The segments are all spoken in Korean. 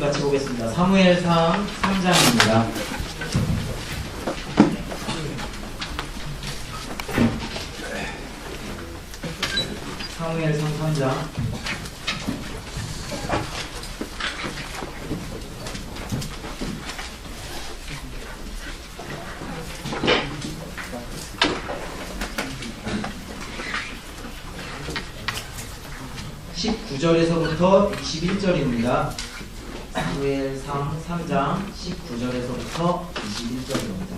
같이 보겠습니다. 사무엘상 3장입니다. 사무엘상 3장 19절에서부터 21절입니다. 사무엘상 3장 19절에서부터 21절입니다.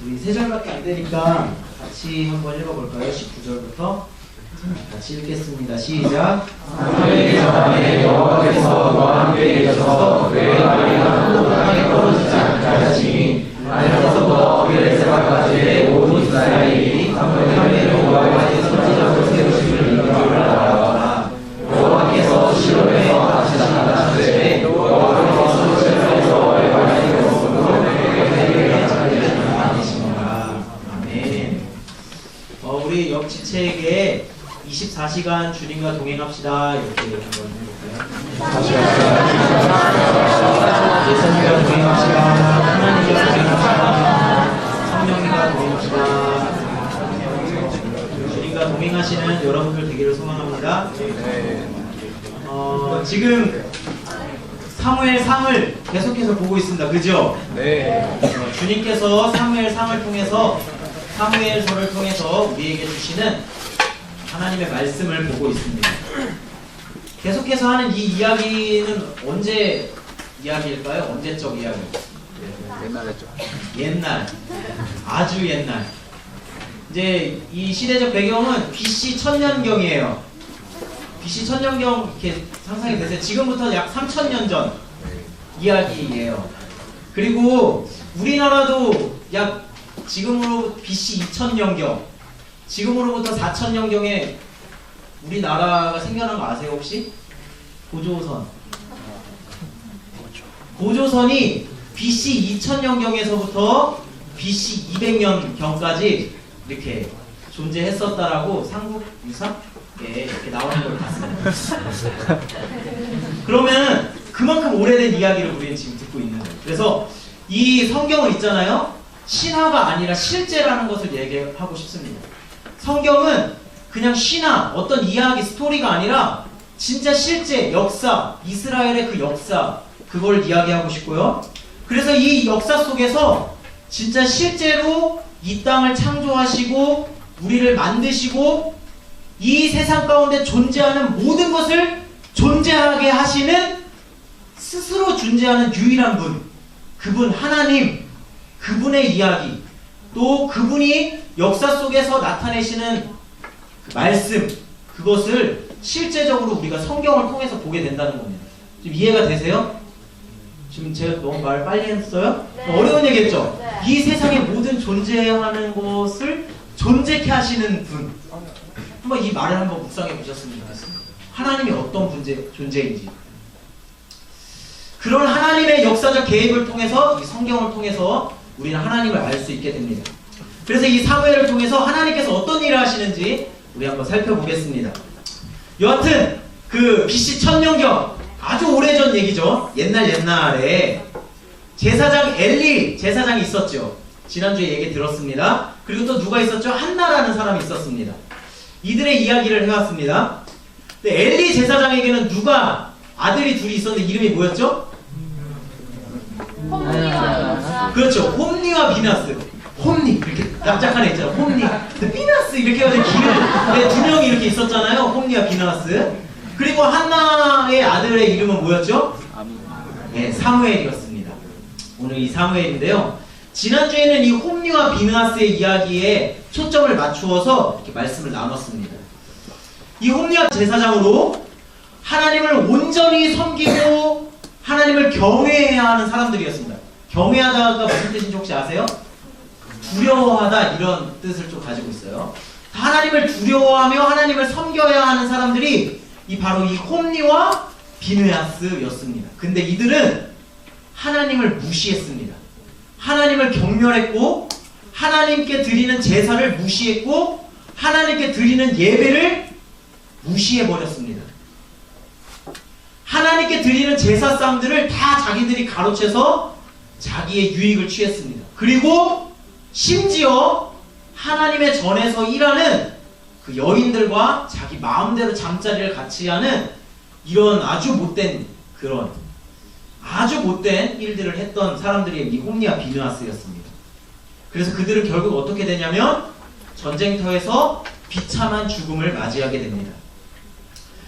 우리 3절밖에 안 되니까 같이 한번 읽어볼까요? 19절부터 같이 읽겠습니다. 시작. 사무엘이 전에 여호와께서 너와 함께 계셔서 그의 말이나 땅에 떨어지지 않게 하시니 아에서부터 베르세바까지의 모든 이스라엘이 사무엘의 여호와의 선지자로 세우심을 이끌어 나아가라. 여호와께서 시로에서 다시 나타나시되 여호와께서 시로에서 에발의 모습으로 그에게 아니십니다. 아멘. 우리 옆지체에게 24시간 주님과 동행합시다. 이렇게 한번 해볼까요? 예수님과 동행합시다. 하나님과 동행합시다. 성령님과 동행합시다. 주님과 동행하시는 여러분들 되기를 소망합니다. 지금 사무엘상을 계속해서 보고 있습니다. 그죠? 네. 주님께서 사무엘상을 통해서 사무엘서를 통해서 우리에게 주시는 하나님의 말씀을 보고 있습니다. 계속해서 하는 이 이야기는 언제 이야기일까요? 언제적 이야기? 옛날에죠. 옛날, 아주 옛날. 이제 이 시대적 배경은 BC 1000년경이에요. BC 1000년경 이렇게 상상이 되세요? 지금부터 약 3000년 전 이야기예요. 그리고 우리나라도 약 지금으로 BC 2000년경, 지금으로부터 4000년경에 우리나라가 생겨난 거 아세요 혹시? 고조선. 고조선이 BC 2000년경에서부터 BC 200년경까지 이렇게 존재했었다라고 삼국유사에 이렇게 나오는 걸 봤습니다. 그러면 그만큼 오래된 이야기를 우리는 지금 듣고 있는 거예요. 그래서 이 성경은 있잖아요. 신화가 아니라 실제라는 것을 얘기하고 싶습니다. 성경은 그냥 신화, 어떤 이야기, 스토리가 아니라 진짜 실제 역사, 이스라엘의 그 역사, 그걸 이야기하고 싶고요. 그래서 이 역사 속에서 진짜 실제로 이 땅을 창조하시고 우리를 만드시고 이 세상 가운데 존재하는 모든 것을 존재하게 하시는 스스로 존재하는 유일한 분, 그분 하나님, 그분의 이야기, 또 그분이 역사 속에서 나타내시는 그 말씀, 그것을 실제적으로 우리가 성경을 통해서 보게 된다는 겁니다. 지금 이해가 되세요? 지금 제가 너무 말 빨리 했어요? 네. 어려운 얘기겠죠? 네. 이 세상의 모든 존재하는 것을 존재케 하시는 분, 한번 이 말을 한번 묵상해 보셨으면 좋겠습니다. 하나님이 어떤 존재인지. 그런 하나님의 역사적 개입을 통해서, 이 성경을 통해서 우리는 하나님을 알 수 있게 됩니다. 그래서 이 사무엘을 통해서 하나님께서 어떤 일을 하시는지 우리 한번 살펴보겠습니다. 여하튼 그 BC 1000년경, 아주 오래전 얘기죠. 옛날에 제사장 엘리 제사장이 있었죠. 지난주에 얘기 들었습니다. 그리고 또 누가 있었죠? 한나라는 사람이 있었습니다. 이들의 이야기를 해왔습니다. 근데 엘리 제사장에게는 누가 아들이 둘이 있었는데 이름이 뭐였죠? 그렇죠. 홈니와 비나스. 홈니 이렇게 납작한 애 있잖아. 홈니. 비나스 이렇게 해가지고 기름 두 명이 이렇게 있었잖아요. 홈니와 비나스. 그리고 한나의 아들의 이름은 뭐였죠? 네, 사무엘이었습니다. 오늘 이 사무엘인데요. 지난주에는 이 홈니와 비나스의 이야기에 초점을 맞추어서 이렇게 말씀을 나눴습니다. 이 홈니와 제사장으로 하나님을 온전히 섬기고 하나님을 경외해야 하는 사람들이었습니다. 경외하다가 무슨 뜻인지 혹시 아세요? 두려워하다, 이런 뜻을 좀 가지고 있어요. 하나님을 두려워하며 하나님을 섬겨야 하는 사람들이 바로 이 홈니와 비느하스였습니다. 근데 이들은 하나님을 무시했습니다. 하나님을 경멸했고 하나님께 드리는 제사를 무시했고 하나님께 드리는 예배를 무시해버렸습니다. 하나님께 드리는 제사상들을 다 자기들이 가로채서 자기의 유익을 취했습니다. 그리고 심지어 하나님의 전에서 일하는 그 여인들과 자기 마음대로 잠자리를 같이 하는 이런 아주 못된 일들을 했던 사람들이 이 홈리와 비느하스였습니다. 그래서 그들은 결국 어떻게 되냐면 전쟁터에서 비참한 죽음을 맞이하게 됩니다.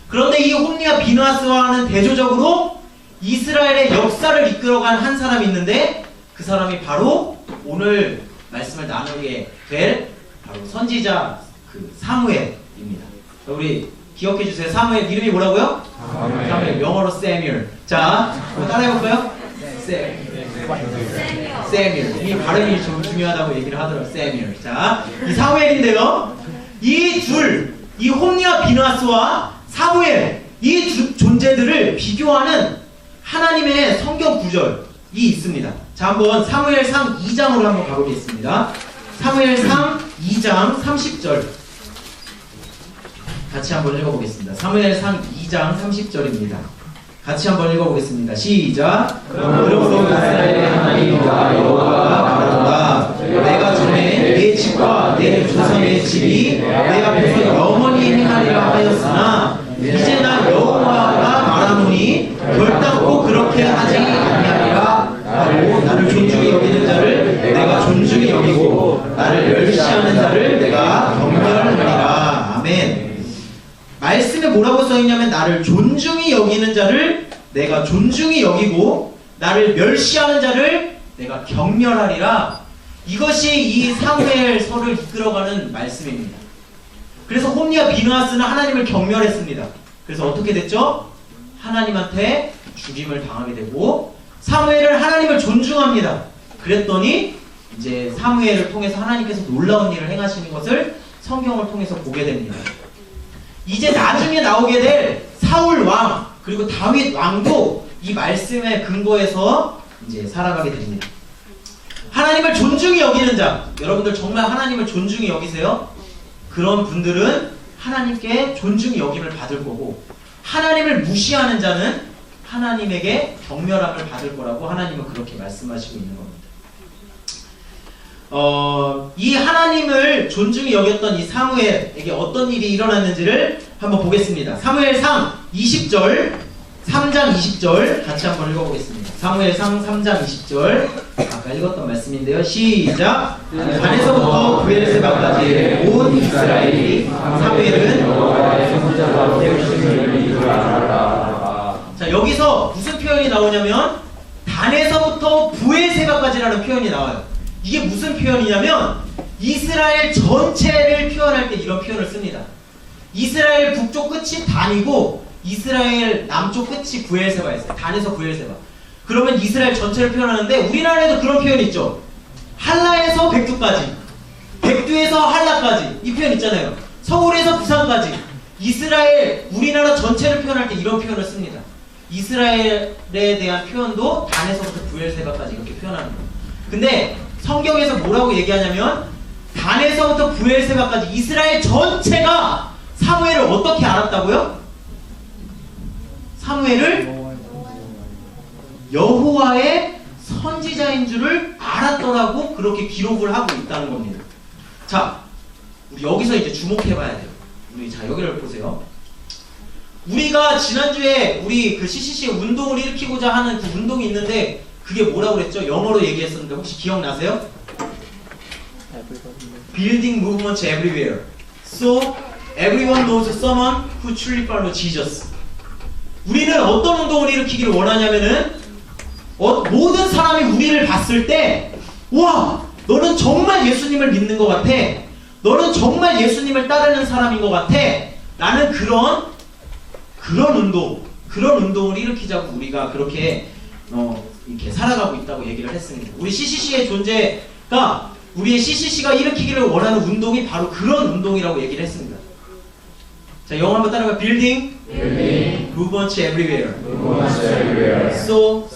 그런데 이 홈리와 비느하스와는 대조적으로 이스라엘의 역사를 이끌어간 한 사람이 있는데 그 사람이 바로 오늘 말씀을 나누게 될 바로 선지자 사무엘입니다. 우리 기억해 주세요. 사무엘 이름이 뭐라고요? 사무엘. 영어로 세뮤엘. 자, 한번 따라해볼까요? 세뮤엘. 이 발음이 좀 중요하다고 얘기를 하더라고요. 세뮤엘. 자, 이 사무엘인데요. 이 홈리와 비느하스와 사무엘, 이 두 존재들을 비교하는 하나님의 성경 구절이 있습니다. 자, 한번 사무엘상 2장으로 한번 가보겠습니다. 사무엘상 2장 30절 같이 한번 읽어보겠습니다. 사무엘상 2장 30절입니다. 같이 한번 읽어보겠습니다. 시작. 그러므로 이스라엘의 하나님과 여호와가 말한다. 내가 전에 내 집과 내 조상의 집이 내 앞에서 영원히 행하리라 하였으나 이제 나 여호와가 말하노니 결단코 그렇게 하지 아니하리라. 나를 존중히 여기는 자를 내가 존중히 여기고 나를 멸시하는 자를 내가 경멸하리라. 아멘. 말씀에 뭐라고 써있냐면 나를 존중히 여기는 자를 내가 존중히 여기고 나를 멸시하는 자를 내가 경멸하리라. 이것이 이 사무엘서를 이끌어가는 말씀입니다. 그래서 홈리와 비느하스는 하나님을 경멸했습니다. 그래서 어떻게 됐죠? 하나님한테 죽임을 당하게 되고 사무엘은 하나님을 존중합니다. 그랬더니 이제 사무엘을 통해서 하나님께서 놀라운 일을 행하시는 것을 성경을 통해서 보게 됩니다. 이제 나중에 나오게 될 사울 왕 그리고 다윗 왕도 이 말씀의 근거에서 이제 살아가게 됩니다. 하나님을 존중히 여기는 자, 여러분들 정말 하나님을 존중히 여기세요? 그런 분들은 하나님께 존중히 여김을 받을 거고 하나님을 무시하는 자는 하나님에게 경멸함을 받을 거라고 하나님은 그렇게 말씀하시고 있는 겁니다. 이 하나님을 존중히 여겼던 이 사무엘에게 어떤 일이 일어났는지를 한번 보겠습니다. 사무엘상 20절 3장 20절 같이 한번 읽어보겠습니다. 사무엘상 3장 20절 아까 읽었던 말씀인데요. 시작. 단에서부터 브엘세바까지 온 이스라엘이 사무엘은 여호와의 선지자로 세우심을 이루라 알았다. 자, 여기서 무슨 표현이 나오냐면 단에서부터 브엘세바까지라는 표현이 나와요. 이게 무슨 표현이냐면 이스라엘 전체를 표현할 때 이런 표현을 씁니다. 이스라엘 북쪽 끝이 단이고 이스라엘 남쪽 끝이 브엘세바였어요. 단에서 브엘세바. 그러면 이스라엘 전체를 표현하는데 우리나라에도 그런 표현이 있죠. 한라에서 백두까지, 백두에서 한라까지 이 표현 있잖아요. 서울에서 부산까지. 이스라엘 우리나라 전체를 표현할 때 이런 표현을 씁니다. 이스라엘에 대한 표현도 단에서부터 브엘세바까지 이렇게 표현하는 거예요. 근데 성경에서 뭐라고 얘기하냐면 단에서부터 브엘세바까지 이스라엘 전체가 사무엘을 어떻게 알았다고요? 사무엘을 여호와의 선지자인 줄을 알았더라고 그렇게 기록을 하고 있다는 겁니다. 자, 우리 여기서 이제 주목해봐야 돼요. 우리 자 여기를 보세요. 우리가 지난주에 우리 그 CCC의 운동을 일으키고자 하는 그 운동이 있는데 그게 뭐라고 그랬죠? 영어로 얘기했었는데 혹시 기억나세요? Building movements everywhere. So everyone knows someone who truly follows Jesus. 우리는 어떤 운동을 일으키기를 원하냐면은 모든 사람이 우리를 봤을 때 와, 너는 정말 예수님을 믿는 것 같아. 너는 정말 예수님을 따르는 사람인 것 같아. 라는 그런 운동을 일으키자고 우리가 그렇게 이렇게 살아가고 있다고 얘기를 했습니다. 우리 CCC의 존재가 우리의 CCC가 일으키기를 원하는 운동이 바로 그런 운동이라고 얘기를 했습니다. 자, 영어 한번 따라해봐. Building movements everywhere. So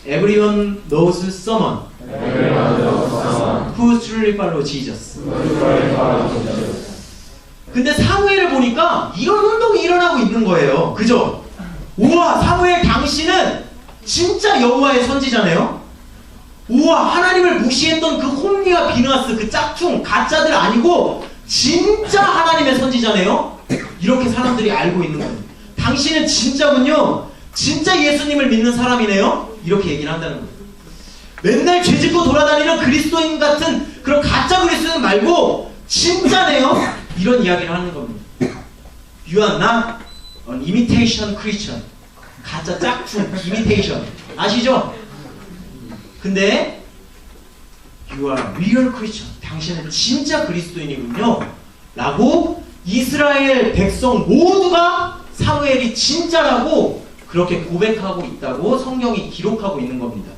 everyone knows someone who truly follows Jesus. 근데 사무엘을 보니까 이런 운동이 일어나고 있는 거예요. 그죠? 우와, 사무엘 당신은 진짜 여호와의 선지자네요. 우와, 하나님을 무시했던 그 홈리와 비느하스 그 짝퉁 가짜들 아니고 진짜 하나님의 선지자네요. 이렇게 사람들이 알고 있는 거예요. 당신은 진짜군요. 진짜 예수님을 믿는 사람이네요. 이렇게 얘기를 한다는 거예요. 맨날 죄짓고 돌아다니는 그리스도인 같은 그런 가짜 그리스도인 말고 진짜네요. 이런 이야기를 하는 겁니다. You are not an imitation Christian. 가짜 짝퉁, imitation. 아시죠? 근데 You are real Christian. 당신은 진짜 그리스도인이군요. 라고 이스라엘 백성 모두가 사무엘이 진짜라고 그렇게 고백하고 있다고 성경이 기록하고 있는 겁니다.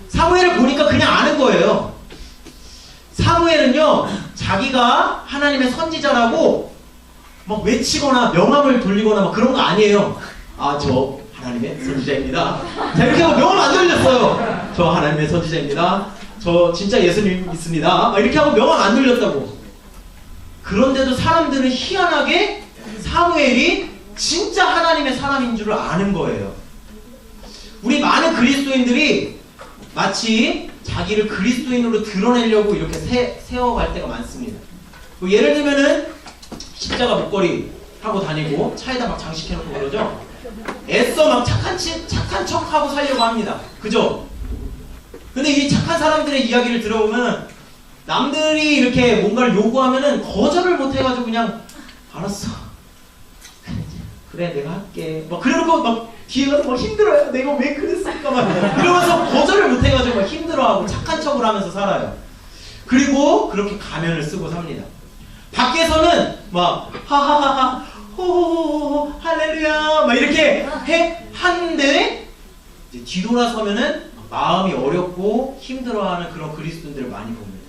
사무엘을 보니까 그냥 아는 거예요. 사무엘은요, 자기가 하나님의 선지자라고 막 외치거나 명함을 돌리거나 막 그런 거 아니에요. 아, 저 하나님의 선지자입니다. 자, 이렇게 하고 명함 안 돌렸어요. 저 하나님의 선지자입니다. 저 진짜 예수님 믿습니다. 막 이렇게 하고 명함 안 돌렸다고. 그런데도 사람들은 희한하게 사무엘이 진짜 하나님의 사람인 줄 아는 거예요. 우리 많은 그리스도인들이 마치 자기를 그리스도인으로 드러내려고 이렇게 세워갈 때가 많습니다. 뭐 예를 들면은 십자가 목걸이 하고 다니고 차에다 막 장식해놓고 그러죠. 애써 막 착한 척하고 살려고 합니다. 그죠? 근데 이 착한 사람들의 이야기를 들어보면 남들이 이렇게 뭔가를 요구하면은 거절을 못해가지고 그냥 알았어. 그래, 내가 할게. 막 그러고 막 뒤에 가서 막 힘들어요. 내가 왜 그랬을까 막 이러면서 거절을 못해가지고 막 힘들어하고 착한 척을 하면서 살아요. 그리고 그렇게 가면을 쓰고 삽니다. 밖에서는 막 하하하하 호호호호 할렐루야 막 이렇게 하는데 이제 뒤돌아서면은 마음이 어렵고 힘들어하는 그런 그리스도인들을 많이 봅니다.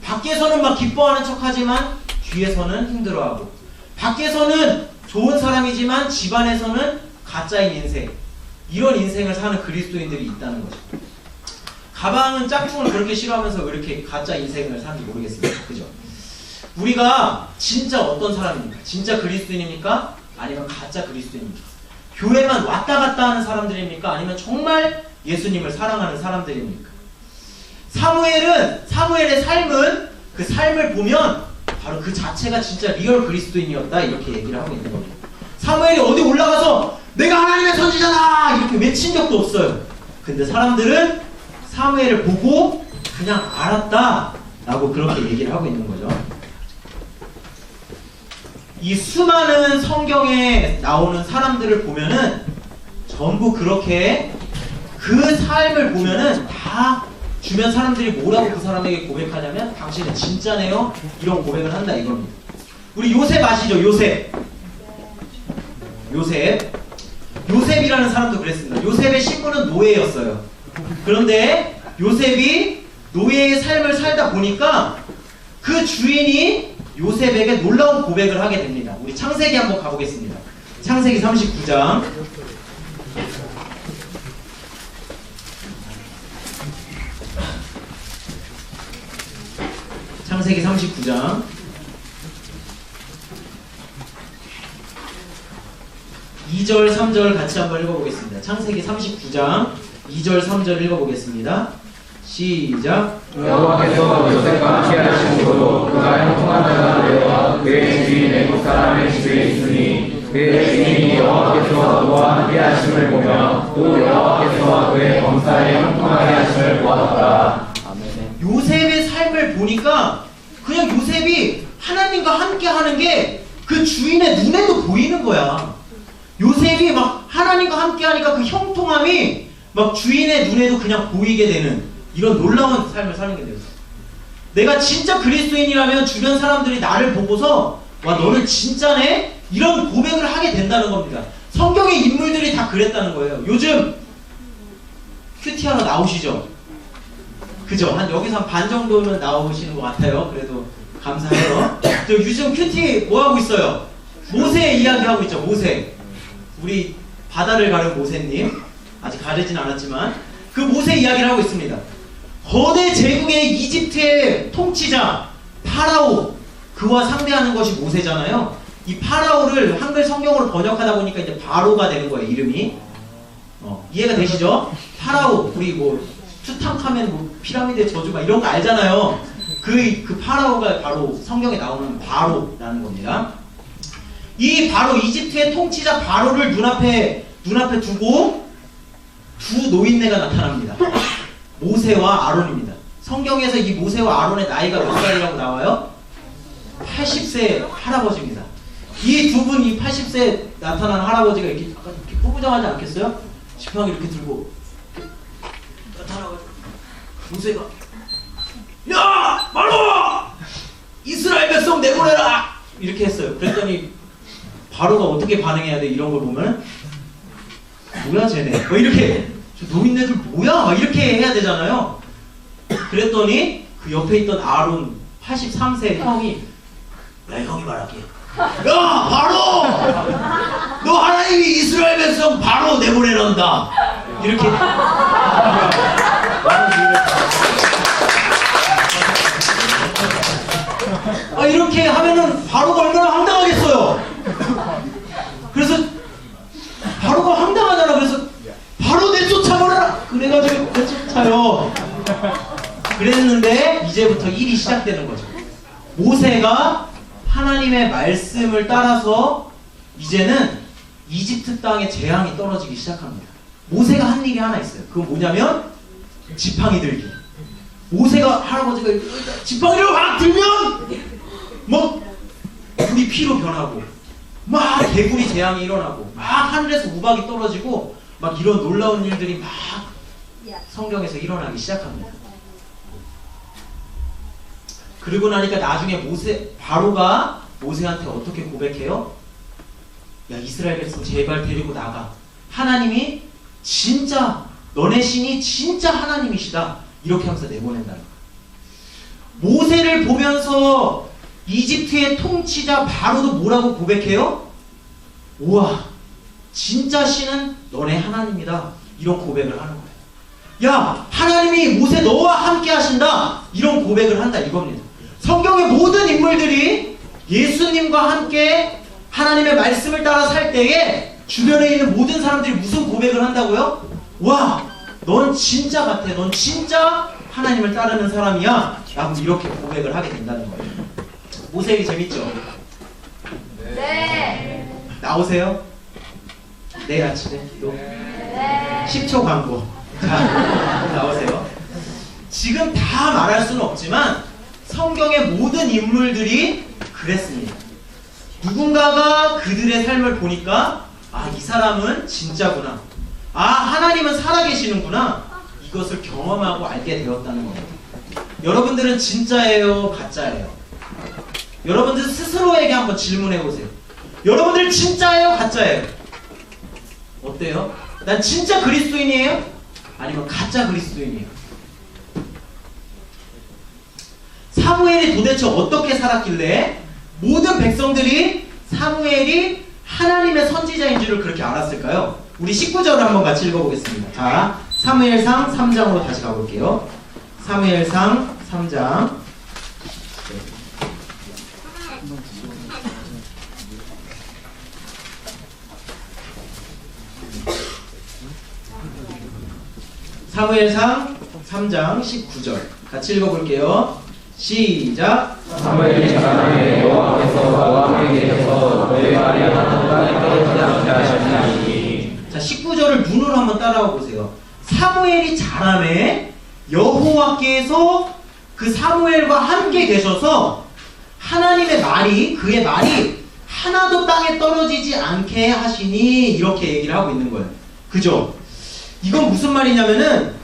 밖에서는 막 기뻐하는 척하지만 뒤에서는 힘들어하고, 밖에서는 좋은 사람이지만 집안에서는 가짜인 인생, 이런 인생을 사는 그리스도인들이 있다는 거죠. 가방은 짝퉁을 그렇게 싫어하면서 왜 이렇게 가짜 인생을 사는지 모르겠습니다. 그죠? 우리가 진짜 어떤 사람입니까? 진짜 그리스도인입니까? 아니면 가짜 그리스도인입니까? 교회만 왔다 갔다 하는 사람들입니까? 아니면 정말 예수님을 사랑하는 사람들입니까? 사무엘의 삶은, 그 삶을 보면 바로 그 자체가 진짜 리얼 그리스도인이었다, 이렇게 얘기를 하고 있는 겁니다. 사무엘이 어디 올라가서 내가 하나님의 선지자다 이렇게 외친 적도 없어요. 근데 사람들은 사무엘을 보고 그냥 알았다 라고 그렇게 얘기를 하고 있는 거죠. 이 수많은 성경에 나오는 사람들을 보면은 전부 그렇게 그 삶을 보면은 다 주변 사람들이 뭐라고 그 사람에게 고백하냐면 당신은 진짜네요, 이런 고백을 한다 이겁니다. 우리 요셉 아시죠? 요셉이라는 사람도 그랬습니다. 요셉의 신분은 노예였어요. 그런데 요셉이 노예의 삶을 살다 보니까 그 주인이 요셉에게 놀라운 고백을 하게 됩니다. 우리 창세기 한번 가보겠습니다. 창세기 39장. 창세기 39장 2절 3절 같이 한번 읽어보겠습니다. 창세기 39장 2절 3절 읽어보겠습니다. 시작. 여호와께서 요셉과 함께 하시므로 그가 형통한 자가 되어 그의 주인 애국 사람의 집에 있으니 그의 주인이 여호와께서 그와 함께 하심을 보며 또 여호와께서 그의 범사에 형통하게 하심을 보았더라. 요셉의 삶을 보니까 그냥 요셉이 하나님과 함께 하는 게 그 주인의 눈에도 보이는 거야. 요셉이 막 하나님과 함께 하니까 그 형통함이 막 주인의 눈에도 그냥 보이게 되는 이런 놀라운 삶을 사는 게 돼요. 내가 진짜 그리스도인이라면 주변 사람들이 나를 보고서 와, 너는 진짜네? 이런 고백을 하게 된다는 겁니다. 성경의 인물들이 다 그랬다는 거예요. 요즘 큐티하러 나오시죠? 그죠? 여기서 한 반 정도는 나오시는 것 같아요. 그래도 감사해요. 저 요즘 큐티 뭐 하고 있어요? 모세 이야기하고 있죠. 모세. 우리 바다를 가른 모세님. 아직 가르진 않았지만 그 모세 이야기를 하고 있습니다. 거대 제국의 이집트의 통치자 파라오, 그와 상대하는 것이 모세잖아요. 이 파라오를 한글 성경으로 번역하다 보니까 이제 바로가 되는 거예요, 이름이. 이해가 되시죠? 파라오, 우리 뭐 투탕카멘 뭐 피라미드의 저주 막 이런 거 알잖아요. 그 파라오가 바로 성경에 나오는 바로라는 겁니다. 이 바로 이집트의 통치자 바로를 눈앞에 두고 두 노인네가 나타납니다. 모세와 아론입니다. 성경에서 이 모세와 아론의 나이가 몇 살이라고 나와요? 80세 할아버지입니다. 이 두 분, 이 80세 나타난 할아버지가 이렇게 뿌부정하지 않겠어요? 지팡이 이렇게 들고 나타나가지고 모세가 야! 바로! 이스라엘 백성 내보내라! 이렇게 했어요. 그랬더니 바로가 어떻게 반응해야 돼? 이런 걸 보면 뭐야 쟤네? 뭐 이렇게 저 노인네들 뭐야? 막 이렇게 해야 되잖아요. 그랬더니 그 옆에 있던 아론 83세 형이 야 형이 말할게. 야 바로! 너 하나님이 이스라엘 백성 바로 내보내란다. 이렇게 이렇게 하면은 바로가 얼마나 황당하겠어요. 그래서 바로가 황당하잖아. 그래서 바로 내쫓아버려라. 그래가지고 내쫓아요. 그랬는데 이제부터 일이 시작되는 거죠. 모세가 하나님의 말씀을 따라서 이제는 이집트 땅에 재앙이 떨어지기 시작합니다. 모세가 한 일이 하나 있어요. 그건 뭐냐면 지팡이 들기. 모세가 할아버지가 지팡이를 막 들면 뭐 물이 피로 변하고 막 개구리 재앙이 일어나고 막 하늘에서 우박이 떨어지고 막 이런 놀라운 일들이 막 성경에서 일어나기 시작합니다. 그러고 나니까 나중에 바로가 모세한테 어떻게 고백해요? 야 이스라엘 백성 제발 데리고 나가. 하나님이 진짜 너네 신이 진짜 하나님이시다. 이렇게 하면서 내보낸다는 거예요. 모세를 보면서 이집트의 통치자 바로도 뭐라고 고백해요? 우와 진짜 신은 너네 하나님이다. 이런 고백을 하는 거예요. 야 하나님이 모세 너와 함께 하신다. 이런 고백을 한다 이겁니다. 성경의 모든 인물들이 예수님과 함께 하나님의 말씀을 따라 살 때에 주변에 있는 모든 사람들이 무슨 고백을 한다고요? 와 넌 진짜 같아. 넌 진짜 하나님을 따르는 사람이야. 라고 이렇게 고백을 하게 된다는 거예요. 모세기 재밌죠? 네. 나오세요? 내일 아침에 기도. 네. 10초 광고. 자, 나오세요. 지금 다 말할 수는 없지만 성경의 모든 인물들이 그랬습니다. 누군가가 그들의 삶을 보니까 이 사람은 진짜구나. 하나님은 살아계시는구나. 이것을 경험하고 알게 되었다는 겁니다. 여러분들은 진짜예요? 가짜예요? 여러분들 스스로에게 한번 질문해 보세요. 여러분들 진짜예요? 가짜예요? 어때요? 난 진짜 그리스도인이에요? 아니면 가짜 그리스도인이에요? 사무엘이 도대체 어떻게 살았길래 모든 백성들이 사무엘이 하나님의 선지자인 줄을 그렇게 알았을까요? 우리 19절을 한번 같이 읽어보겠습니다. 자, 사무엘상 3장으로 다시 가볼게요. 사무엘상 3장. 사무엘상 3장 19절 같이 읽어볼게요. 시작. 사무엘이 자라나니 여호와께서 그와 함께 계셔서 너의 말이 하나도 땅에 떨어지지 않게 하시나니. 자, 19절을 눈으로 한번 따라와 보세요. 사무엘이 자라매 여호와께서 그 사무엘과 함께 계셔서 하나님의 말이 그의 말이 하나도 땅에 떨어지지 않게 하시니 이렇게 얘기를 하고 있는 거예요. 그죠? 이건 무슨 말이냐면은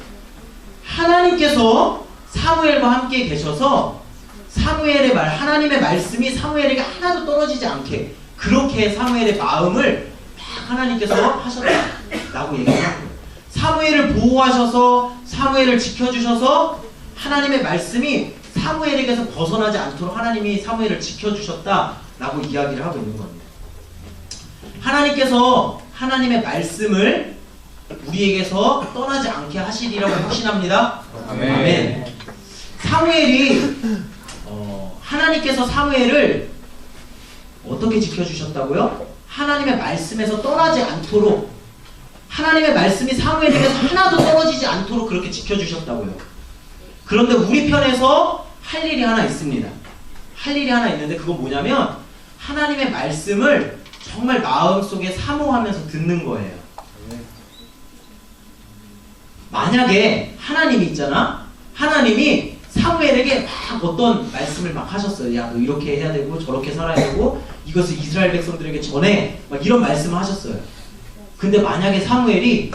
하나님께서 사무엘과 함께 계셔서 사무엘의 말, 하나님의 말씀이 사무엘에게 하나도 떨어지지 않게 그렇게 사무엘의 마음을 딱 하나님께서 하셨다라고 얘기를 하는 거예요. 사무엘을 보호하셔서 사무엘을 지켜주셔서 하나님의 말씀이 사무엘에게서 벗어나지 않도록 하나님이 사무엘을 지켜주셨다라고 이야기를 하고 있는 겁니다. 하나님께서 하나님의 말씀을 우리에게서 떠나지 않게 하시리라고 확신합니다. 아멘. 아멘. 사무엘이 하나님께서 사무엘을 어떻게 지켜주셨다고요? 하나님의 말씀에서 떠나지 않도록, 하나님의 말씀이 사무엘에게서 하나도 떨어지지 않도록 그렇게 지켜주셨다고요. 그런데 우리 편에서 할 일이 하나 있습니다. 할 일이 하나 있는데 그건 뭐냐면 하나님의 말씀을 정말 마음속에 사모하면서 듣는 거예요. 만약에 하나님이 있잖아. 하나님이 사무엘에게 막 어떤 말씀을 막 하셨어요. 야, 너 이렇게 해야 되고 저렇게 살아야 되고 이것을 이스라엘 백성들에게 전해. 막 이런 말씀을 하셨어요. 근데 만약에 사무엘이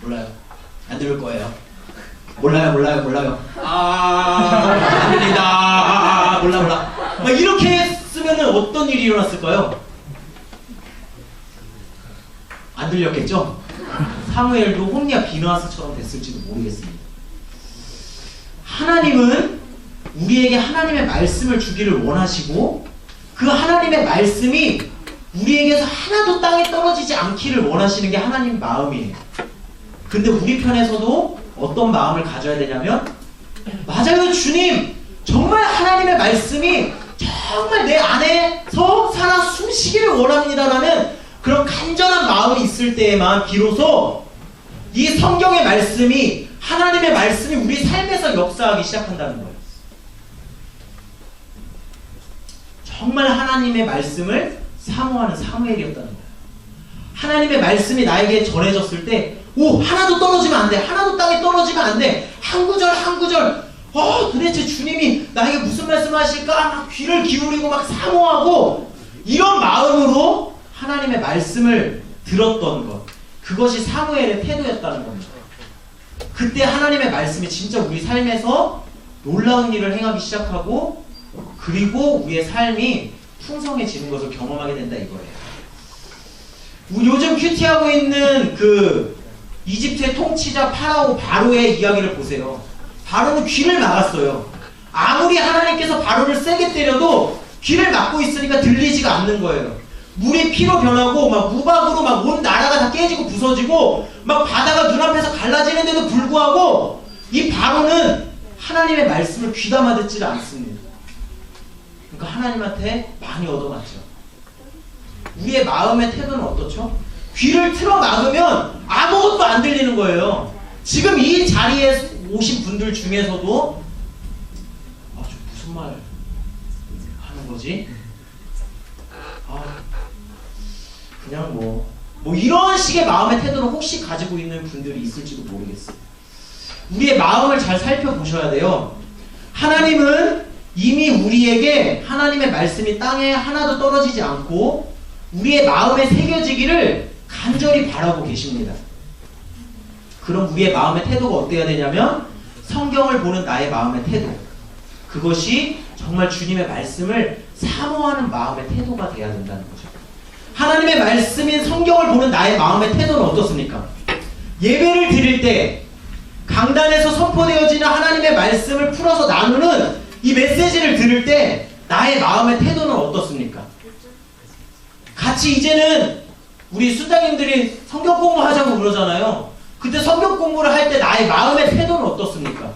몰라요. 안 들을 거예요. 몰라요. 안 들린다. 몰라. 막 이렇게 했으면은 어떤 일이 일어났을까요? 안 들렸겠죠? 사무엘도 홈리아 비느하스처럼 됐을지도 모르겠습니다. 하나님은 우리에게 하나님의 말씀을 주기를 원하시고 그 하나님의 말씀이 우리에게서 하나도 땅에 떨어지지 않기를 원하시는 게 하나님 마음이에요. 근데 우리 편에서도 어떤 마음을 가져야 되냐면 맞아요 주님, 정말 하나님의 말씀이 정말 내 안에서 살아 숨쉬기를 원합니다라는 그런 간절한 마음이 있을 때에만 비로소 이 성경의 말씀이, 하나님의 말씀이 우리 삶에서 역사하기 시작한다는 거예요. 정말 하나님의 말씀을 사모하는 사무엘이었다는 거예요. 하나님의 말씀이 나에게 전해졌을 때 하나도 떨어지면 안 돼. 하나도 땅에 떨어지면 안 돼. 한 구절 한 구절 도대체 주님이 나에게 무슨 말씀을 하실까? 막 귀를 기울이고 막 사모하고 이런 마음으로 하나님의 말씀을 들었던 것, 그것이 사무엘의 태도였다는 겁니다. 그때 하나님의 말씀이 진짜 우리 삶에서 놀라운 일을 행하기 시작하고 그리고 우리의 삶이 풍성해지는 것을 경험하게 된다 이거예요. 요즘 큐티하고 있는 그 이집트의 통치자 바로의 이야기를 보세요. 바로는 귀를 막았어요. 아무리 하나님께서 바로를 세게 때려도 귀를 막고 있으니까 들리지가 않는 거예요. 물이 피로 변하고 막 우박으로 막 온 나라가 다 깨지고 부서지고 막 바다가 눈앞에서 갈라지는데도 불구하고 이 바로는 하나님의 말씀을 귀담아 듣지를 않습니다. 그러니까 하나님한테 많이 얻어맞죠. 우리의 마음의 태도는 어떻죠? 귀를 틀어 막으면 아무것도 안 들리는 거예요. 지금 이 자리에 오신 분들 중에서도 저 무슨 말 하는 거지? 그냥 뭐 이런 식의 마음의 태도를 혹시 가지고 있는 분들이 있을지도 모르겠어요. 우리의 마음을 잘 살펴보셔야 돼요. 하나님은 이미 우리에게 하나님의 말씀이 땅에 하나도 떨어지지 않고 우리의 마음에 새겨지기를 간절히 바라고 계십니다. 그럼 우리의 마음의 태도가 어때야 되냐면 성경을 보는 나의 마음의 태도, 그것이 정말 주님의 말씀을 사모하는 마음의 태도가 돼야 된다는 거죠. 하나님의 말씀인 성경을 보는 나의 마음의 태도는 어떻습니까? 예배를 드릴 때 강단에서 선포되어지는 하나님의 말씀을 풀어서 나누는 이 메시지를 들을 때 나의 마음의 태도는 어떻습니까? 같이 이제는 우리 수장님들이 성경 공부하자고 그러잖아요. 그때 성경 공부를 할 때 나의 마음의 태도는 어떻습니까?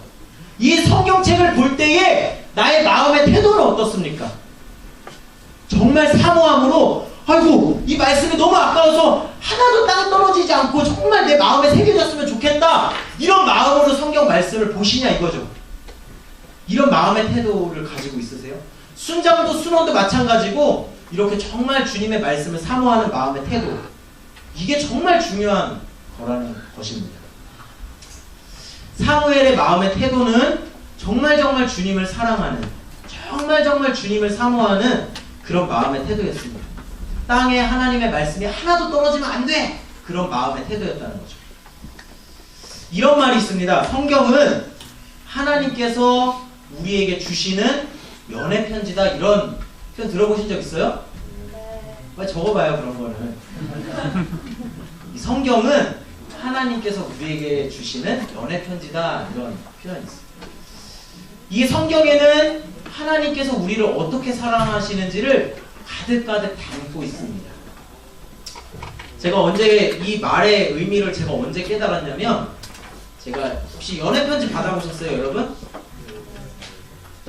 이 성경책을 볼 때에 나의 마음의 태도는 어떻습니까? 정말 사모함으로 아이고 이 말씀이 너무 아까워서 하나도 땅에 떨어지지 않고 정말 내 마음에 새겨졌으면 좋겠다, 이런 마음으로 성경 말씀을 보시냐 이거죠. 이런 마음의 태도를 가지고 있으세요? 순장도 순원도 마찬가지고 이렇게 정말 주님의 말씀을 사모하는 마음의 태도, 이게 정말 중요한 거라는 것입니다. 사무엘의 마음의 태도는 정말 주님을 사랑하는, 정말 주님을 사모하는 그런 마음의 태도였습니다. 땅에 하나님의 말씀이 하나도 떨어지면 안 돼! 그런 마음의 태도였다는 거죠. 이런 말이 있습니다. 성경은 하나님께서 우리에게 주시는 연애 편지다, 이런 표현 들어보신 적 있어요? 빨리 적어봐요, 그런 거는. 이 성경은 하나님께서 우리에게 주시는 연애 편지다, 이런 표현이 있습니다. 이 성경에는 하나님께서 우리를 어떻게 사랑하시는지를 가득가득 담고 있습니다. 제가 언제 이 말의 의미를 제가 언제 깨달았냐면, 제가 혹시 연애 편지 받아보셨어요, 여러분?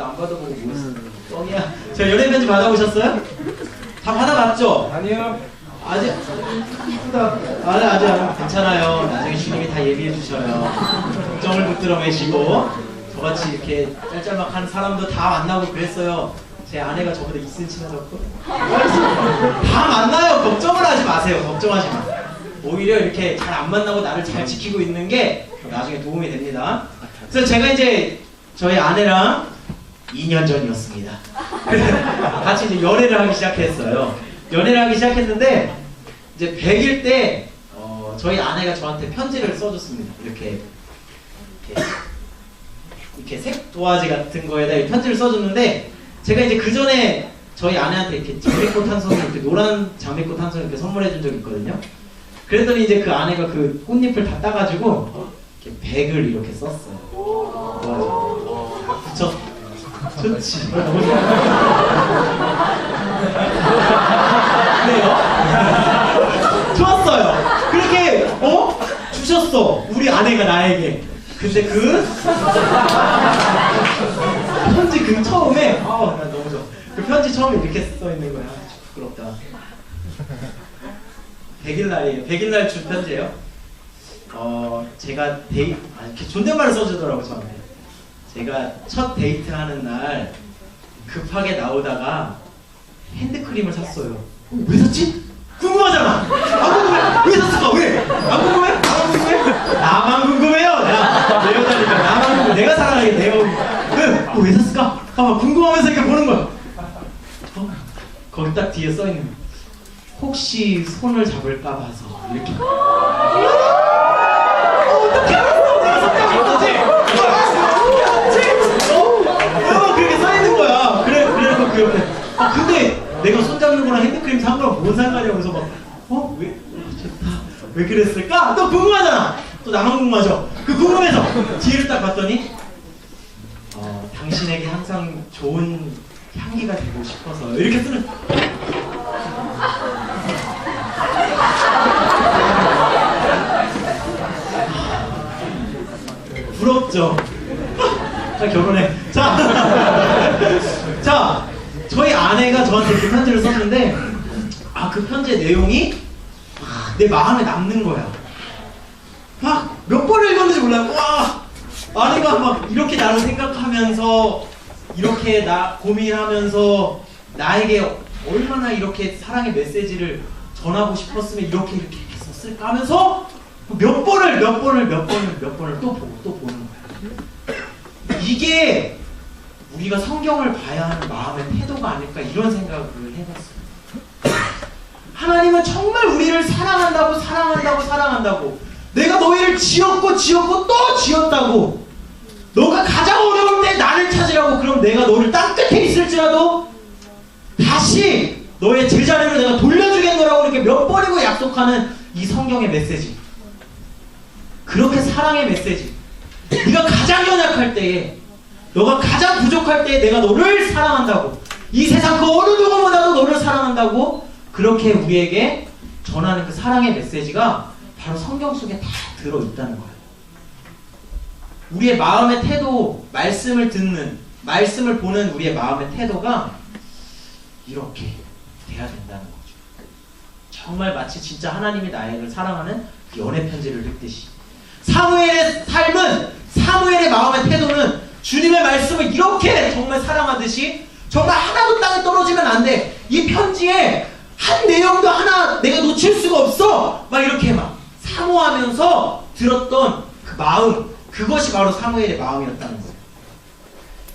나 안 받아보고 뭐했어? 뻥이야. 저 연애 편지 받아보셨어요? 다 받아봤죠? 아니요. 아직 이쁘다. 아직 괜찮아요. 나중에 주님이 다 예비해 주셔요. 걱정을 붙들어 매시고 저같이 이렇게 짤짤막한 사람도 다 만나고 그랬어요. 제 아내가 저보다 2cm나 적고 다 만나요. 걱정을 하지 마세요. 걱정하지 마. 오히려 이렇게 잘 안 만나고 나를 잘 지키고 있는 게 나중에 도움이 됩니다. 그래서 제가 이제 저희 아내랑 2년 전이었습니다. 같이 이제 연애를 하기 시작했어요. 연애를 하기 시작했는데 이제 100일 때 저희 아내가 저한테 편지를 써줬습니다. 이렇게 색 도화지 같은 거에다 이 편지를 써줬는데 제가 이제 그 전에 저희 아내한테 이렇게 장미꽃 한 송이 이렇게 노란 장미꽃 한 송이 이렇게 선물해 준 적이 있거든요. 그랬더니 이제 그 아내가 그 꽃잎을 다 따가지고 이렇게 100을 이렇게 썼어요. 도화지. 붙여. 좋지. 그래요? 좋았어요. 그렇게 주셨어. 우리 아내가 나에게. 근데 그 편지 그 처음에 난 너무 좋아. 그 편지 처음에 이렇게 써 있는 거야. 부끄럽다. 100일 날이에요. 100일 날 준 편지예요. 제가 이렇게 존댓말을 써주더라고 저한테. 제가 첫 데이트하는 날 급하게 나오다가 핸드크림을 샀어요. 왜 샀지? 궁금하잖아. 안 궁금해? 왜 샀을까? 왜? 안 궁금해? 안 궁금해? 나만 궁금해요. 야, 내 여자니까 나만 궁금해. 내가 사랑하게 내 여자. 왜 샀을까? 궁금하면서 이렇게 보는 거야. 거기 딱 뒤에 써 있는 거. 혹시 손을 잡을까 봐서 이렇게. 어떻게 알았어? 내가 손잡을 거지? 그렇게 써 있는 거야. 그래서 그 옆에. 근데 내가 손잡는 거랑 핸드크림 산 거랑 뭔 상관이야? 그래서 막 왜 그랬을까? 또 궁금하잖아. 또 나만 궁금하죠. 그 궁금해서 뒤를 딱 봤더니 당신에게 항상 좋은 향기가 되고 싶어서 이렇게 쓰는. 부럽죠? 자, 결혼해. 자, 저희 아내가 저한테 그 편지를 썼는데, 그 편지의 내용이 내 마음에 남는 거야. 막 몇 번을 읽었는지 몰라요. 아내가 막 이렇게 나를 생각하면서, 이렇게 고민하면서, 나에게 얼마나 이렇게 사랑의 메시지를 전하고 싶었으면 이렇게 했었을까 하면서 몇 번을 또 보는 거야. 이게 우리가 성경을 봐야 하는 마음의 태도가 아닐까 이런 생각을 해봤어요. 하나님은 정말 우리를 사랑한다고 내가 너희를 지었고 또 지었다고 너가 가장 어려울 때 나를 찾으라고 그럼 내가 너를 땅끝에 있을지라도 다시 너의 제자리로 내가 돌려주겠노라고 이렇게 몇 번이고 약속하는 이 성경의 메시지. 그렇게 사랑의 메시지. 네가 가장 연약할 때에 너가 가장 부족할 때에 내가 너를 사랑한다고 이 세상 그 어느 누구보다도 너를 사랑한다고 그렇게 우리에게 전하는 그 사랑의 메시지가 바로 성경 속에 다 들어있다는 거예요. 우리의 마음의 태도, 말씀을 듣는, 말씀을 보는 우리의 마음의 태도가 이렇게 돼야 된다는 거죠. 정말 마치 진짜 하나님이 나를 사랑하는 그 연애 편지를 읽듯이 사무엘의 삶은, 사무엘의 마음의 태도는 주님의 말씀을 이렇게 정말 사랑하듯이 정말 하나도 땅에 떨어지면 안 돼. 이 편지에 한 내용도 하나 내가 놓칠 수가 없어. 막 이렇게 막 사모하면서 들었던 그 마음, 그것이 바로 사무엘의 마음이었다는 거예요.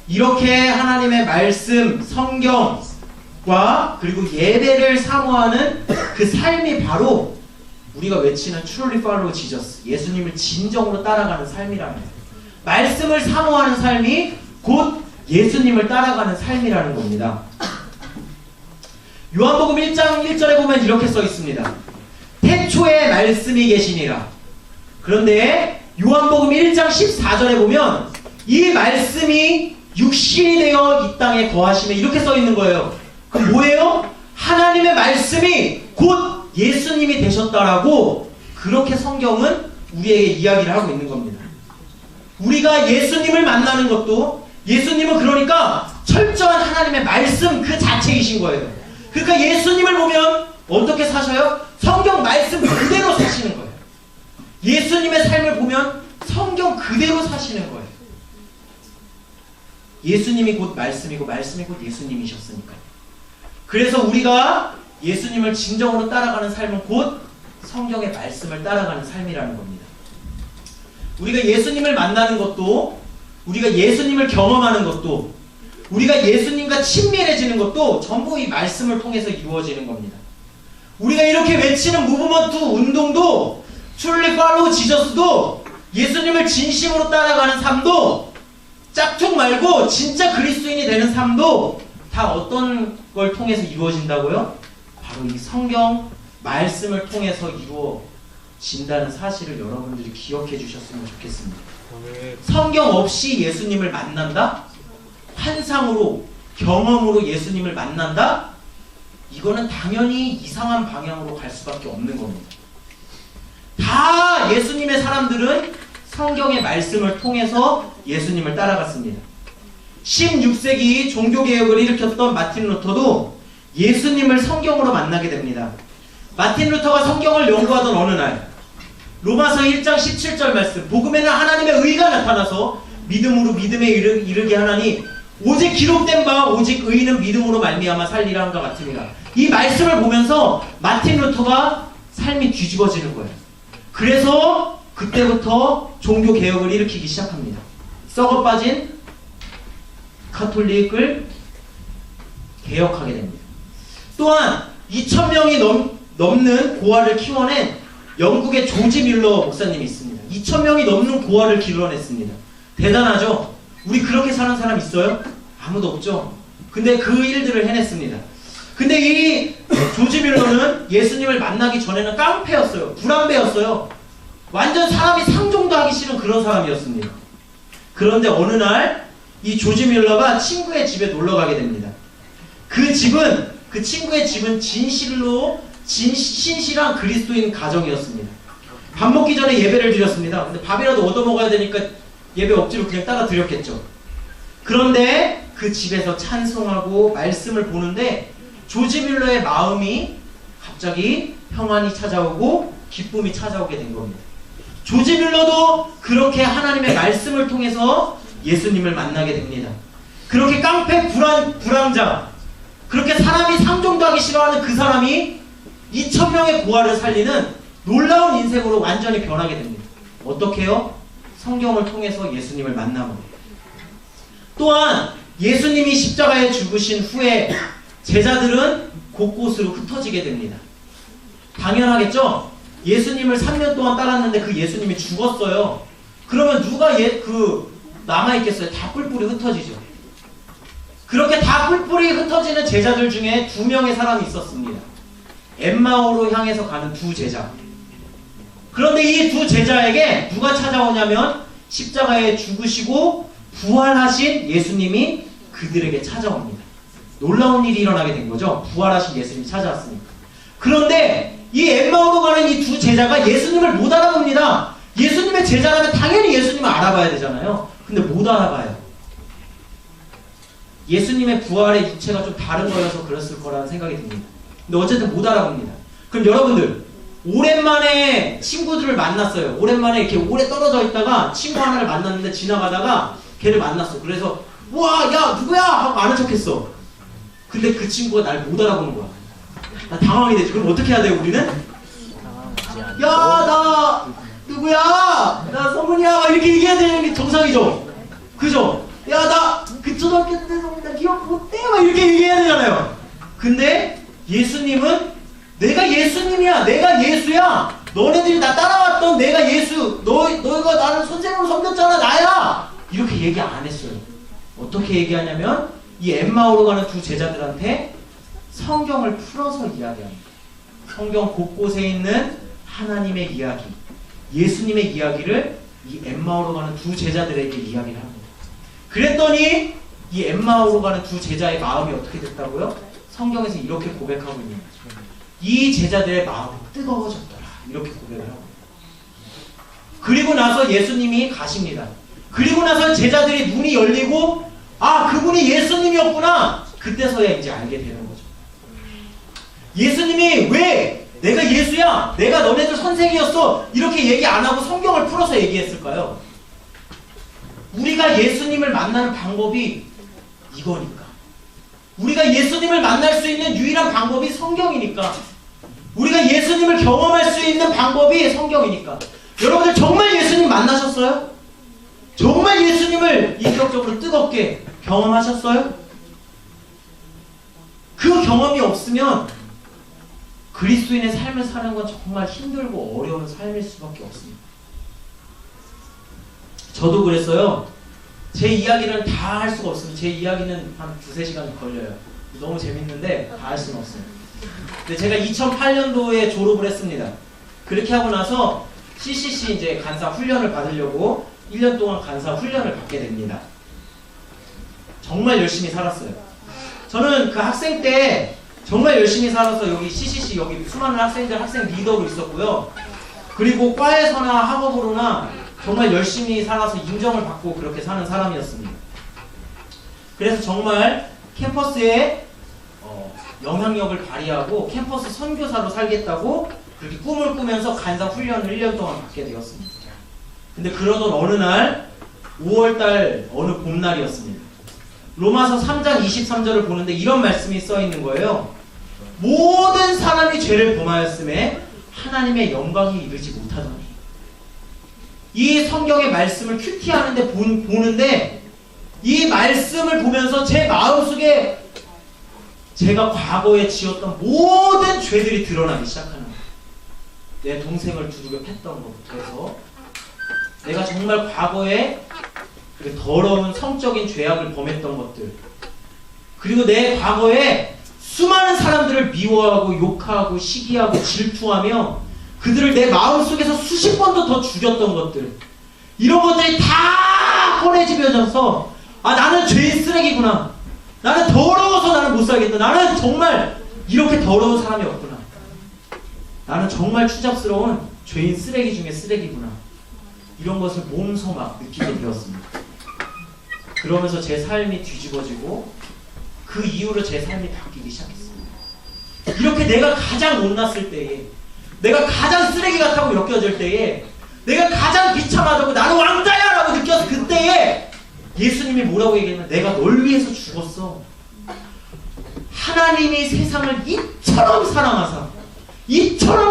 이렇게 하나님의 말씀, 성경과 그리고 예배를 사모하는 그 삶이 바로 우리가 외치는 Truly Follow Jesus, 예수님을 진정으로 따라가는 삶이라는 거예요. 말씀을 사모하는 삶이 곧 예수님을 따라가는 삶이라는 겁니다. 요한복음 1장 1절에 보면 이렇게 써 있습니다. 태초에 말씀이 계시니라. 그런데 요한복음 1장 14절에 보면 이 말씀이 육신이 되어 이 땅에 거하시며 이렇게 써 있는 거예요. 그럼 뭐예요? 하나님의 말씀이 곧 예수님이 되셨다라고 그렇게 성경은 우리에게 이야기를 하고 있는 겁니다. 우리가 예수님을 만나는 것도 예수님은 그러니까 철저한 하나님의 말씀 그 자체이신 거예요. 그러니까 예수님을 보면 어떻게 사셔요? 성경 말씀 그대로 사시는 거예요. 예수님의 삶을 보면 성경 그대로 사시는 거예요. 예수님이 곧 말씀이고 말씀이 곧 예수님이셨으니까요. 그래서 우리가 예수님을 진정으로 따라가는 삶은 곧 성경의 말씀을 따라가는 삶이라는 겁니다. 우리가 예수님을 만나는 것도, 우리가 예수님을 경험하는 것도, 우리가 예수님과 친밀해지는 것도 전부 이 말씀을 통해서 이루어지는 겁니다. 우리가 이렇게 외치는 무브먼트 운동도, Truly Follow Jesus도, 예수님을 진심으로 따라가는 삶도, 짝퉁 말고 진짜 그리스도인이 되는 삶도 다 어떤 걸 통해서 이루어진다고요? 바로 이 성경 말씀을 통해서 이루어진다는 사실을 여러분들이 기억해 주셨으면 좋겠습니다. 성경 없이 예수님을 만난다? 환상으로, 경험으로 예수님을 만난다? 이거는 당연히 이상한 방향으로 갈 수밖에 없는 겁니다. 다 예수님의 사람들은 성경의 말씀을 통해서 예수님을 따라갔습니다. 16세기 종교개혁을 일으켰던 마틴 루터도 예수님을 성경으로 만나게 됩니다. 마틴 루터가 성경을 연구하던 어느 날 로마서 1장 17절 말씀, 복음에는 하나님의 의가 나타나서 믿음으로 믿음에 이르게 하나니 오직 기록된 바 오직 의인은 믿음으로 말미암아 살리라 함과 같으니라. 이 말씀을 보면서 마틴 루터가 삶이 뒤집어지는 거예요. 그래서 그때부터 종교개혁을 일으키기 시작합니다. 썩어 빠진 가톨릭을 개혁하게 됩니다. 또한 2000명이 넘는 고아를 키워낸 영국의 조지 뮬러 목사님이 있습니다. 2000명이 넘는 고아를 길러냈습니다. 대단하죠? 우리 그렇게 사는 사람 있어요? 아무도 없죠? 근데 그 일들을 해냈습니다. 근데 이 조지 뮬러는 예수님을 만나기 전에는 깡패였어요. 불안배였어요. 완전 사람이 상종도 하기 싫은 그런 사람이었습니다. 그런데 어느 날 이 조지 뮬러가 친구의 집에 놀러 가게 됩니다. 그 친구의 집은 신실한 그리스도인 가정이었습니다. 밥 먹기 전에 예배를 드렸습니다. 근데 밥이라도 얻어 먹어야 되니까 예배 억지로 그냥 따라 드렸겠죠. 그런데 그 집에서 찬송하고 말씀을 보는데 조지 뮬러의 마음이 갑자기 평안이 찾아오고 기쁨이 찾아오게 된 겁니다. 조지 뮬러도 그렇게 하나님의 말씀을 통해서 예수님을 만나게 됩니다. 그렇게 깡패 불황자, 그렇게 사람이 상종도 하기 싫어하는 그 사람이 2000명의 고아를 살리는 놀라운 인생으로 완전히 변하게 됩니다. 어떻게 해요? 성경을 통해서 예수님을 만나고. 또한 예수님이 십자가에 죽으신 후에 제자들은 곳곳으로 흩어지게 됩니다. 당연하겠죠? 예수님을 3년 동안 따랐는데 그 예수님이 죽었어요. 그러면 누가 남아있겠어요? 다 뿔뿔이 흩어지죠. 그렇게 다 뿔뿔이 흩어지는 제자들 중에 2명의 사람이 있었습니다. 엠마오로 향해서 가는 2 제자. 그런데 이 2 제자에게 누가 찾아오냐면 십자가에 죽으시고 부활하신 예수님이 그들에게 찾아옵니다. 놀라운 일이 일어나게 된 거죠. 부활하신 예수님이 찾아왔으니까. 그런데 이 엠마오로 가는 이 2 제자가 예수님을 못 알아봅니다. 예수님의 제자라면 당연히 예수님을 알아봐야 되잖아요. 근데 못 알아봐요. 예수님의 부활의 유체가 좀 다른 거여서 그랬을 거라는 생각이 듭니다. 근데 어쨌든 못 알아봅니다. 그럼 여러분들 오랜만에 친구들을 만났어요. 오랜만에 이렇게 오래 떨어져 있다가 친구 하나를 만났는데 지나가다가 걔를 만났어. 그래서 와, 야 누구야? 하고 아는 척했어. 근데 그 친구가 날 못 알아보는 거야. 나 당황이 되지. 그럼 어떻게 해야 돼요 우리는? 야, 나 누구야? 나 성훈이야. 막 이렇게 얘기해야 되는 게 정상이죠. 그죠? 야, 나 그 초등학교 때서 나 기억 못해. 막 이렇게 얘기해야 되잖아요. 근데 예수님은 내가 예수님이야. 내가 예수야. 너네들이 나 따라왔던 내가 예수. 너희가 나를 선생님으로 섬겼잖아. 나야. 이렇게 얘기 안 했어요. 어떻게 얘기하냐면 이 엠마오로 가는 2 제자들한테 성경을 풀어서 이야기합니다. 성경 곳곳에 있는 하나님의 이야기, 예수님의 이야기를 이 엠마오로 가는 2 제자들에게 이야기를 합니다. 그랬더니 이 엠마오로 가는 2 제자의 마음이 어떻게 됐다고요? 성경에서 이렇게 고백하고 있는 거죠. 이 제자들의 마음이 뜨거워졌더라. 이렇게 고백을 하고. 그리고 나서 예수님이 가십니다. 그리고 나서 제자들이 눈이 열리고 아, 그분이 예수님이었구나. 그때서야 이제 알게 되는 거죠. 예수님이 왜 내가 예수야, 내가 너네들 선생이었어, 이렇게 얘기 안 하고 성경을 풀어서 얘기했을까요? 우리가 예수님을 만나는 방법이 이거니까. 우리가 예수님을 만날 수 있는 유일한 방법이 성경이니까. 우리가 예수님을 경험할 수 있는 방법이 성경이니까. 여러분들 정말 예수님 만나셨어요? 정말 예수님을 인격적으로 뜨겁게 경험하셨어요? 그 경험이 없으면 그리스도인의 삶을 사는 건 정말 힘들고 어려운 삶일 수밖에 없습니다. 저도 그랬어요. 제 이야기는 다 할 수가 없습니다. 제 이야기는 한 2-3시간 걸려요. 너무 재밌는데 다 할 수는 없어요. 근데 제가 2008년도에 졸업을 했습니다. 그렇게 하고 나서 CCC 이제 간사 훈련을 받으려고 1년 동안 간사 훈련을 받게 됩니다. 정말 열심히 살았어요. 저는 그 학생 때 정말 열심히 살아서 여기 CCC 여기 수많은 학생들 학생 리더로 있었고요. 그리고 과에서나 학업으로나 정말 열심히 살아서 인정을 받고 그렇게 사는 사람이었습니다. 그래서 정말 캠퍼스에 영향력을 발휘하고 캠퍼스 선교사로 살겠다고 그렇게 꿈을 꾸면서 간사 훈련을 1년 동안 받게 되었습니다. 근데 그러던 어느 날 5월달 어느 봄날이었습니다. 로마서 3장 23절을 보는데 이런 말씀이 써 있는 거예요. 모든 사람이 죄를 범하였음에 하나님의 영광이 이르지 못하더니. 이 성경의 말씀을 큐티하는데 보는데 이 말씀을 보면서 제 마음속에 제가 과거에 지었던 모든 죄들이 드러나기 시작하는 거예요. 내 동생을 두들겨 팼던 것부터 해서 내가 정말 과거에 더러운 성적인 죄악을 범했던 것들, 그리고 내 과거에 수많은 사람들을 미워하고 욕하고 시기하고 질투하며 그들을 내 마음속에서 수십 번도 더 죽였던 것들, 이런 것들이 다 꺼내지면서 아, 나는 죄의 쓰레기구나, 나는 더러워서 나는 못 살겠다, 나는 정말 이렇게 더러운 사람이 없구나, 나는 정말 추잡스러운 죄인 쓰레기 중에 쓰레기구나, 이런 것을 몸소 막 느끼게 되었습니다. 그러면서 제 삶이 뒤집어지고 그 이후로 제 삶이 바뀌기 시작했습니다. 이렇게 내가 가장 못났을 때에, 내가 가장 쓰레기 같다고 엮여질 때에, 내가 가장 비참하다고 나는 왕자야 라고 느꼈을 그때에 예수님이 뭐라고 얘기했냐면 내가 널 위해서 죽었어. 하나님이 세상을 이처럼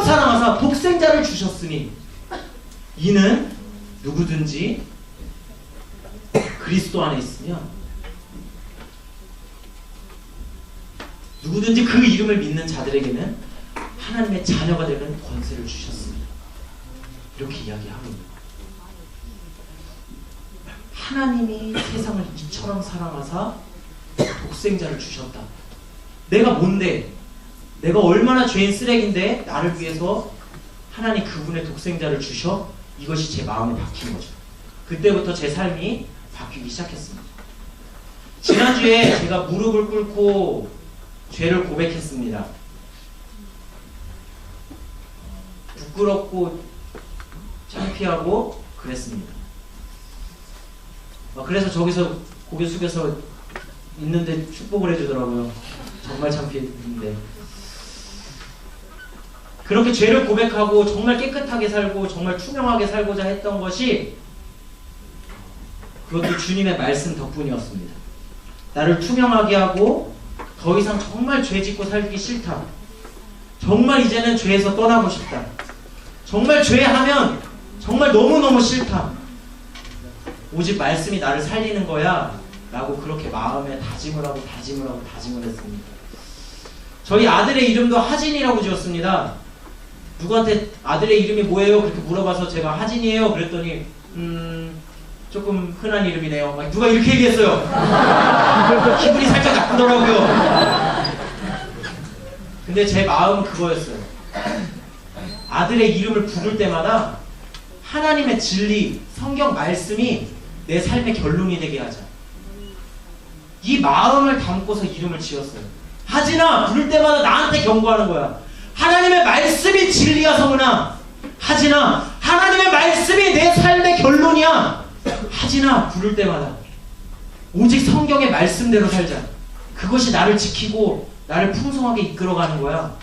사랑하사 독생자를 주셨으니 이는 누구든지 그리스도 안에 있으면 누구든지 그 이름을 믿는 자들에게는 하나님의 자녀가 되는 권세를 주셨습니다. 이렇게 이야기합니다. 하나님이 세상을 이처럼 사랑하사 독생자를 주셨다. 내가 뭔데? 내가 얼마나 죄인 쓰레기인데 나를 위해서 하나님 그분의 독생자를 주셔? 이것이 제 마음에 박힌 거죠. 그때부터 제 삶이 바뀌기 시작했습니다. 지난주에 제가 무릎을 꿇고 죄를 고백했습니다. 부끄럽고 창피하고 그랬습니다. 그래서 저기서 고개 숙여서 있는데 축복을 해주더라고요. 정말 창피했는데. 그렇게 죄를 고백하고 정말 깨끗하게 살고 정말 투명하게 살고자 했던 것이 그것도 주님의 말씀 덕분이었습니다. 나를 투명하게 하고 더 이상 정말 죄 짓고 살기 싫다. 정말 이제는 죄에서 떠나고 싶다. 정말 죄하면 정말 너무너무 싫다. 오직 말씀이 나를 살리는 거야 라고 그렇게 마음에 다짐을 했습니다. 저희 아들의 이름도 하진이라고 지었습니다. 누구한테 아들의 이름이 뭐예요? 그렇게 물어봐서 제가 하진이에요 그랬더니 조금 흔한 이름이네요. 막 누가 이렇게 얘기했어요. 기분이 살짝 나쁘더라고요. 근데 제 마음은 그거였어요. 아들의 이름을 부를 때마다 하나님의 진리, 성경 말씀이 내 삶의 결론이 되게 하자. 이 마음을 담고서 이름을 지었어요. 하진아, 부를 때마다 나한테 경고하는 거야. 하나님의 말씀이 진리야, 성은아. 하진아, 하나님의 말씀이 내 삶의 결론이야. 하진아, 부를 때마다. 오직 성경의 말씀대로 살자. 그것이 나를 지키고 나를 풍성하게 이끌어가는 거야.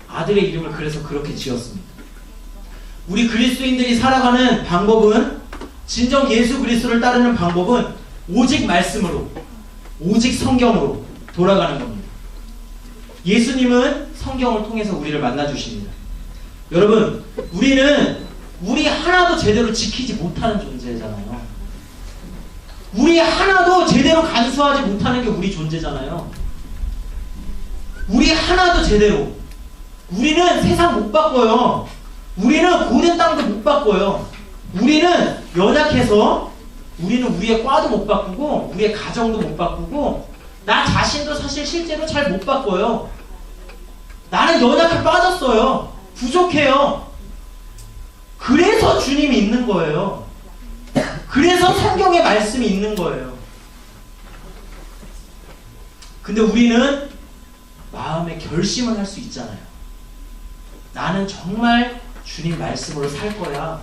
아들의 이름을 그래서 그렇게 지었습니다. 우리 그리스도인들이 살아가는 방법은, 진정 예수 그리스도를 따르는 방법은 오직 말씀으로, 오직 성경으로 돌아가는 겁니다. 예수님은 성경을 통해서 우리를 만나주십니다. 여러분, 우리 하나도 제대로 지키지 못하는 존재잖아요. 우리 하나도 제대로 간수하지 못하는 게 우리 존재잖아요. 우리 하나도 제대로. 우리는 세상 못 바꿔요. 우리는 고된 땅도 못 바꿔요. 우리는 연약해서 우리는 우리의 과도 못 바꾸고 우리의 가정도 못 바꾸고 나 자신도 사실 실제로 잘 못 바꿔요. 나는 연약해 빠졌어요. 부족해요. 그래서 주님이 있는 거예요. 그래서 성경의 말씀이 있는 거예요. 근데 우리는 마음의 결심을 할 수 있잖아요. 나는 정말 주님 말씀으로 살 거야.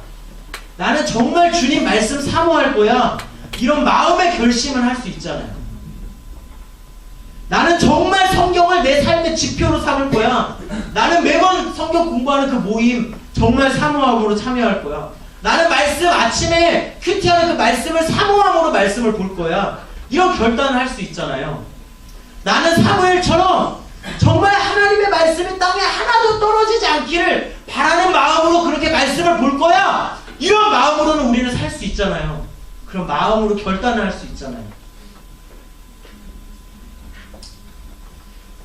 나는 정말 주님 말씀 사모할 거야. 이런 마음의 결심을 할 수 있잖아요. 나는 정말 성경을 내 삶의 지표로 삼을 거야. 나는 매번 성경 공부하는 그 모임 정말 사모함으로 참여할 거야. 나는 말씀 아침에 큐티하는 그 말씀을 사모함으로 말씀을 볼 거야. 이런 결단을 할 수 있잖아요. 나는 사무엘처럼 정말 하나님의 말씀이 땅에 하나도 떨어지지 않기를 바라는 마음으로 그렇게 말씀을 볼 거야. 이런 마음으로는 우리는 살 수 있잖아요. 그런 마음으로 결단을 할 수 있잖아요.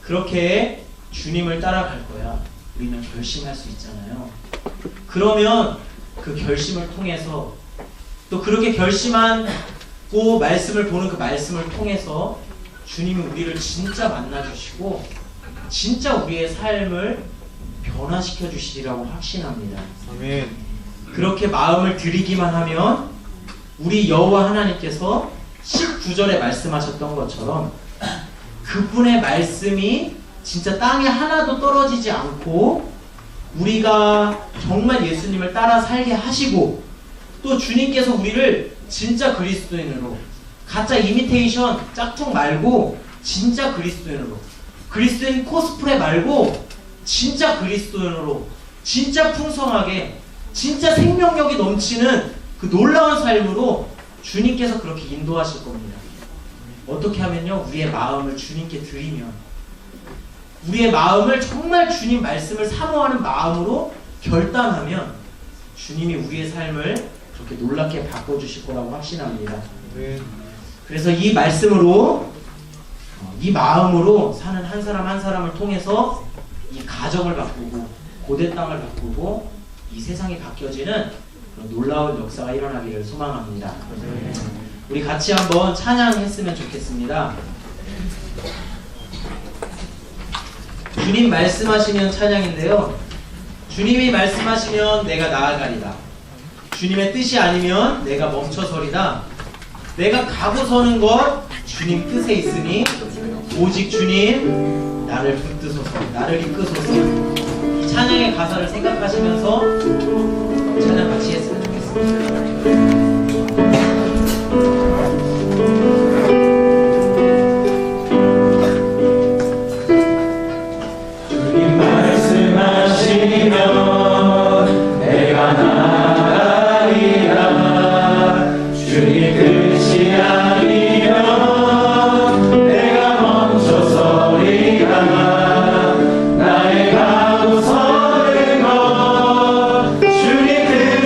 그렇게 주님을 따라갈 거야. 우리는 결심할 수 있잖아요. 그러면 그 결심을 통해서 또 그렇게 결심하고 말씀을 보는 그 말씀을 통해서 주님이 우리를 진짜 만나주시고 진짜 우리의 삶을 변화시켜 주시리라고 확신합니다. 아멘. 그렇게 마음을 들이기만 하면 우리 여호와 하나님께서 19절에 말씀하셨던 것처럼 그분의 말씀이 진짜 땅에 하나도 떨어지지 않고 우리가 정말 예수님을 따라 살게 하시고 또 주님께서 우리를 진짜 그리스도인으로 가짜 이미테이션 짝퉁 말고 진짜 그리스도인으로 그리스도인 코스프레 말고 진짜 그리스도인으로 진짜 풍성하게 진짜 생명력이 넘치는 그 놀라운 삶으로 주님께서 그렇게 인도하실 겁니다. 어떻게 하면요, 우리의 마음을 주님께 드리면 우리의 마음을 정말 주님 말씀을 사모하는 마음으로 결단하면 주님이 우리의 삶을 그렇게 놀랍게 바꿔주실 거라고 확신합니다. 네. 그래서 이 말씀으로 이 마음으로 사는 한 사람 한 사람을 통해서 이 가정을 바꾸고 고대 땅을 바꾸고 이 세상이 바뀌어지는 그런 놀라운 역사가 일어나기를 소망합니다. 우리 같이 한번 찬양했으면 좋겠습니다. 주님 말씀하시면 찬양인데요. 주님이 말씀하시면 내가 나아가리다. 주님의 뜻이 아니면 내가 멈춰서리다. 내가 가고 서는 것 주님 뜻에 있으니 오직 주님 나를 붙드소서, 나를 이끄소서. 이 찬양의 가사를 생각하시면서 찬양 같이 했으면 좋겠습니다. 내가 나아가리라. 주님 뜻이 아니면 내가 멈춰서리라. 나의 가고 서는 것 주님 뜻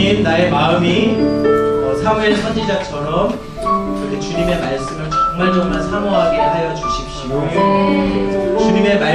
주님 나의 마음이 사무엘 선지자처럼 그렇게 주님의 말씀을 정말 사모하게 하여 주십시오. 주님의 말